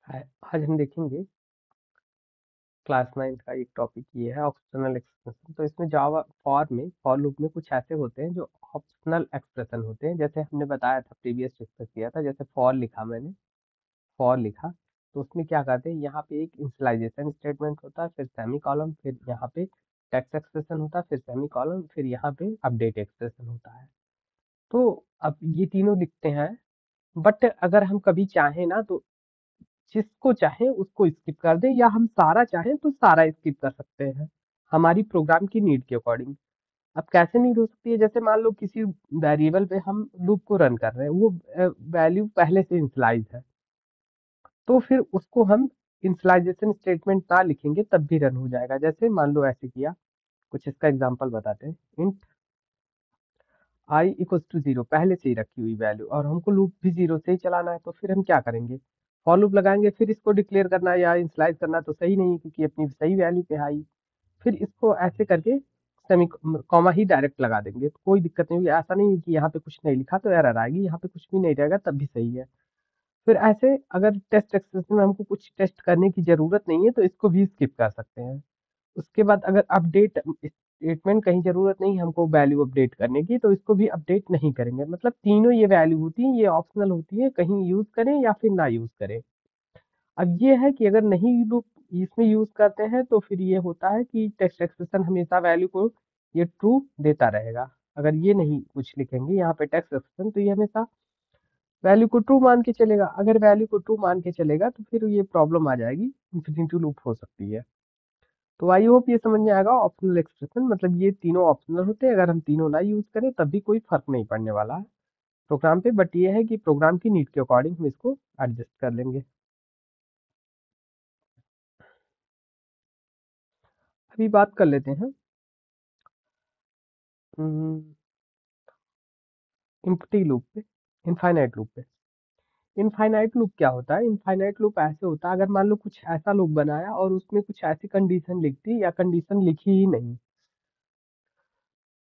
हाय, आज हम देखेंगे क्लास 9 का एक टॉपिक ये है ऑप्शनल एक्सप्रेशन। तो इसमें जावा फॉर लूप में कुछ ऐसे होते हैं जो ऑप्शनल एक्सप्रेशन होते हैं। जैसे हमने बताया था, प्रीवियस डिस्कस किया था। जैसे फॉर लिखा मैंने, फॉर लिखा तो उसमें क्या करते हैं, यहाँ पे एक इनिशियलाइजेशन स्टेटमेंट होता है, फिर सेमी कॉलम, फिर यहाँ पे टेक्स्ट एक्सप्रेशन होता है, फिर सेमी कॉलम, फिर यहाँ पे अपडेट एक्सप्रेशन होता है। तो अब ये तीनों लिखते हैं, बट अगर हम कभी चाहें ना तो जिसको चाहे उसको स्किप कर दे, या हम सारा चाहें तो सारा स्किप कर सकते हैं हमारी प्रोग्राम की नीड के अकॉर्डिंग। अब कैसे नीड हो सकती है, जैसे मान लो किसी वेरिएबल पे हम लूप को रन कर रहे हैं, वो वैल्यू पहले से इंस्लाइज है, तो फिर उसको हम इंस्लाइजेशन स्टेटमेंट ना लिखेंगे तब भी रन हो जाएगा। जैसे मान लो ऐसे किया, कुछ इसका एग्जांपल बताते हैं। इंट आई इक्वल्स टू 0 पहले से ही रखी हुई वैल्यू, और हमको लूप भी 0 से ही चलाना है, तो फिर हम क्या करेंगे, फॉर लूप लगाएंगे, फिर इसको डिक्लेयर करना या इनिशियलाइज करना तो सही नहीं है, क्योंकि अपनी सही वैल्यू पे आई। फिर इसको ऐसे करके सेमी कॉमा ही डायरेक्ट लगा देंगे, तो कोई दिक्कत नहीं होगी। ऐसा नहीं है कि यहाँ पे कुछ नहीं लिखा तो एरर आएगी, यहाँ पे कुछ भी नहीं रहेगा तब भी सही है। फिर ऐसे अगर टेस्ट एक्सप्रेशन में हमको कुछ टेस्ट करने की जरूरत नहीं है तो इसको भी स्किप कर सकते हैं। उसके बाद अगर अपडेट स्टेटमेंट, कहीं जरूरत नहीं हमको वैल्यू अपडेट करने की, तो इसको भी अपडेट नहीं करेंगे। मतलब तीनों ये वैल्यू होती है, ये ऑप्शनल होती है, कहीं यूज करें या फिर ना यूज करें। अब ये है कि अगर नहीं लूप इसमें यूज करते हैं तो फिर ये होता है कि टेक्स्ट एक्सप्रेशन हमेशा वैल्यू को ये ट्रू देता रहेगा। अगर ये नहीं कुछ लिखेंगे यहाँ पे टेक्स्ट एक्सप्रेशन, तो ये हमेशा वैल्यू को ट्रू मान के चलेगा। अगर वैल्यू को ट्रू मान के चलेगा तो फिर ये प्रॉब्लम आ जाएगी, इंफिनिटी लूप हो सकती है। तो आई होप ये समझ में आएगा। ऑप्शनल एक्सप्रेशन मतलब ये तीनों ऑप्शनल होते हैं, अगर हम तीनों ना यूज करें तब भी कोई फर्क नहीं पड़ने वाला है प्रोग्राम पे, बट ये है कि प्रोग्राम की नीड के अकॉर्डिंग हम इसको एडजस्ट कर लेंगे। अभी बात कर लेते हैं इम्पटी लूप पे, इनफाइनाइट लूप पे। इनफाइनाइट लूप क्या होता है, इनफाइनाइट लूप ऐसे होता है, अगर मान लो कुछ ऐसा लूप बनाया और उसमें कुछ ऐसी कंडीशन लिख दी या कंडीशन लिखी ही नहीं,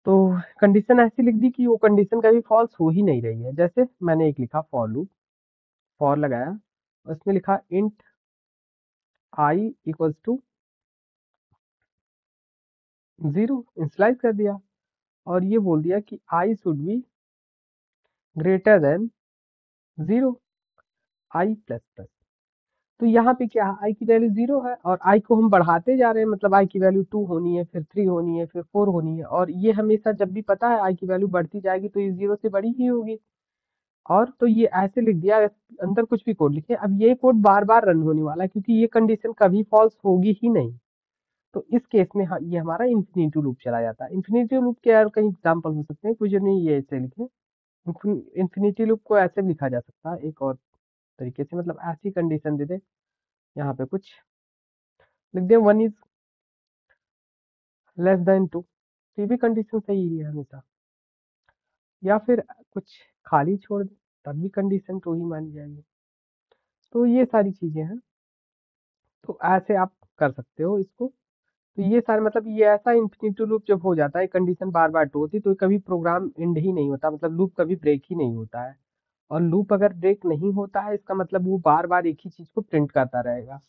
तो कंडीशन ऐसी लिख दी कि वो कंडीशन कभी फॉल्स हो ही नहीं रही है। जैसे मैंने एक लिखा फॉर लूप, फॉर लगाया, उसमें लिखा इंट आई इक्वल्स टू 0, इंस्लाइज कर दिया, और ये बोल दिया कि I should be greater than 0, I plus plus. तो यहाँ पे क्या है, आई की वैल्यू 0 है और आई को हम बढ़ाते जा रहे हैं, मतलब आई की वैल्यू 2 होनी है, फिर 3 होनी है, फिर 4 होनी है, और ये हमेशा जब भी पता है आई की वैल्यू बढ़ती जाएगी तो ये 0 से बड़ी ही होगी। और तो ये ऐसे लिख दिया, अंदर कुछ भी कोड लिखे। अब ये कोड बार बार रन होने वाला है, क्योंकि ये कंडीशन कभी फॉल्स होगी ही नहीं। तो इस केस में ये हमारा इन्फिनिटी लूप चला जाता है। इन्फिनिटी लूप के यार कई एग्जाम्पल हो सकते हैं, कुछ नहीं ये ऐसे लिखे। इन्फिनिटी लूप को ऐसे लिखा जा सकता है एक और तरीके से, मतलब ऐसी कंडीशन दे दे, यहाँ पे कुछ लिख दे 1 इज लेस देन 2, तो ये भी कंडीशन सही ही है हमेशा। या फिर कुछ खाली छोड़ दे, तब भी कंडीशन ट्रू ही मानी जाएगी। तो ये सारी चीजें हैं, तो ऐसे आप कर सकते हो इसको। तो ये सारे मतलब ये ऐसा इन्फिनिटी लूप जब हो जाता है, कंडीशन बार बार ट्रू होती, तो कभी प्रोग्राम एंड ही नहीं होता, मतलब लूप कभी ब्रेक ही नहीं होता है। और लूप अगर ब्रेक नहीं होता है, इसका मतलब वो बार बार एक ही चीज को प्रिंट करता रहेगा।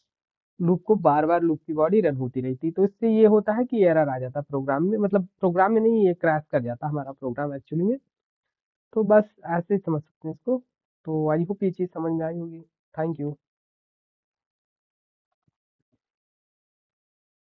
लूप को बार बार लूप की बॉडी रन होती रहती, तो इससे ये होता है कि एरर आ जाता प्रोग्राम में, मतलब प्रोग्राम में नहीं, ये क्रैश कर जाता हमारा प्रोग्राम एक्चुअली में। तो बस ऐसे ही समझ सकते हैं इसको। तो आई होप ये चीज समझ में आई होगी। Thank you.